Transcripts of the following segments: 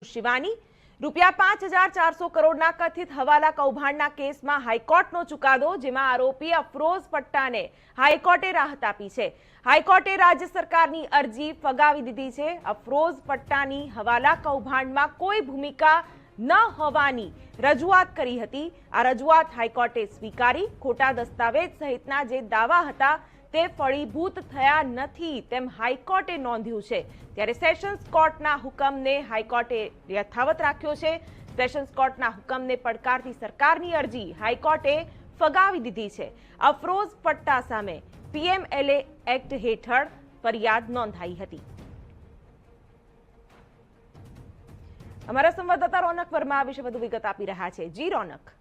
શિવાની ₹5,400 કરોડના કથિત હવાલા કૌભાંડના કેસમાં હાઈકોર્ટનો ચુકાદો, જેમાં આરોપી અફરોઝ પટ્ટાને હાઈકોર્ટે રાહત આપી છે। હાઈકોર્ટે રાજ્ય સરકારની અરજી ફગાવી દીધી છે। અફરોઝ પટ્ટાની હવાલા કૌભાંડમાં કોઈ ભૂમિકા ન હોવાની રજૂઆત કરી હતી। આ રજૂઆત હાઈકોર્ટે સ્વીકારી। ખોટા દસ્તાવેજ સહિતના જે દાવા હતા તે ફળીભૂત થયા નથી તેમ હાઈકોર્ટે નોંધ્યું છે। ત્યારે સેશન્સ કોર્ટના હુકમને હાઈકોર્ટે યથાવત રાખ્યો છે। સેશન્સ કોર્ટના હુકમને પડકારતી સરકારની અરજી હાઈકોર્ટે ફગાવી દીધી છે। અફરોઝ પટ્ટા સામે પીએમએલએ એક્ટ હેઠળ ફરિયાદ નોંધાઈ હતી। અમારા સંવાદદાતા રોનક વર્મા આ વિશે વધુ વિગત આપી રહ્યા છે। જી રોનક।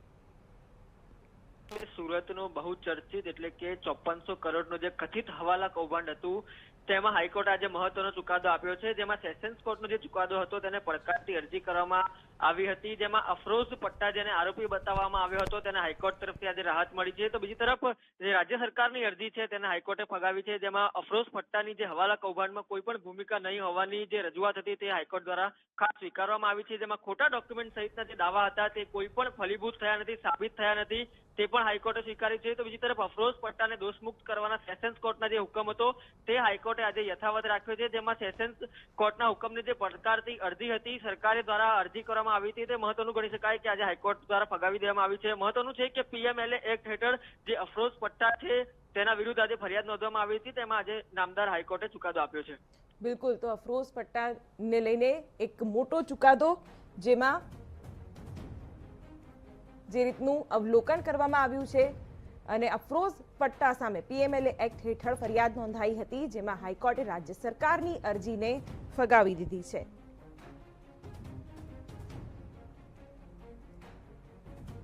સુરતનું બહુચર્ચિત એટલે કે 5400 કરોડનો જે કથિત હવાલા કૌભાંડ હતું તેમાં હાઈકોર્ટે આજે મહત્વનો ચુકાદો આપ્યો છે, જેમાં સેશન્સ કોર્ટનો જે ચુકાદો હતો તેને પડકારતી અરજી કરવામાં આવી હતી, જેમાં અફરોઝ પટ્ટા જેને આરોપી બતાવવામાં આવ્યો હતો તેને હાઈકોર્ટ તરફથી આજે રાહત મળી છે। તો બીજી તરફ જે રાજ્ય સરકારની અરજી છે તેને હાઈકોર્ટે ફગાવી છે, જેમાં અફરોઝ પટ્ટાની જે હવાલા કૌભાંડમાં કોઈ પણ ભૂમિકા નહીં હોવાની જે રજૂઆત હતી તે હાઈકોર્ટ દ્વારા ખાસ સ્વીકારવામાં આવી છે, જેમાં ખોટા ડોક્યુમેન્ટ સહિતના જે દાવા હતા તે કોઈ પણ ફલીભૂત થયા નથી, સાબિત થયા નથી, તે પણ હાઈકોર્ટે સ્વીકારી છે। તો બીજી તરફ અફરોઝ પટ્ટાને દોષમુક્ત કરવાના સેશન્સ કોર્ટના જે હુકમ હતો તે હાઈકોર્ટે આજે યથાવત રાખ્યો છે, જેમાં સેશન્સ કોર્ટના હુકમને જે પડકારતી અરજી હતી સરકાર દ્વારા અરજી કરવામાં આવી હતી તે મહત્વનું ગણી શકાય કે આજે હાઈકોર્ટ દ્વારા ફગાવી દેવામાં આવી છે। મહત્વનું છે કે પીએમએલએ એક્ટ હેઠળ જે અફરોઝ પટ્ટા છે તેના વિરુદ્ધ આજે ફરિયાદ નોંધવામાં આવી હતી, તેમાં આજે નામદાર હાઈકોર્ટે ચુકાદો આપ્યો છે। બિલકુલ, તો અફરોઝ પટ્ટાને લઈને એક મોટો ચુકાદો, જેમાં જે રીતનું અવલોકન કરવામાં આવ્યું છે અને અફરોઝ પટ્ટા સામે પીએમએલએ એક્ટ હેઠળ ફરિયાદ નોંધાઈ હતી, જેમાં હાઈકોર્ટે રાજ્ય સરકારની અરજીને ફગાવી દીધી છે।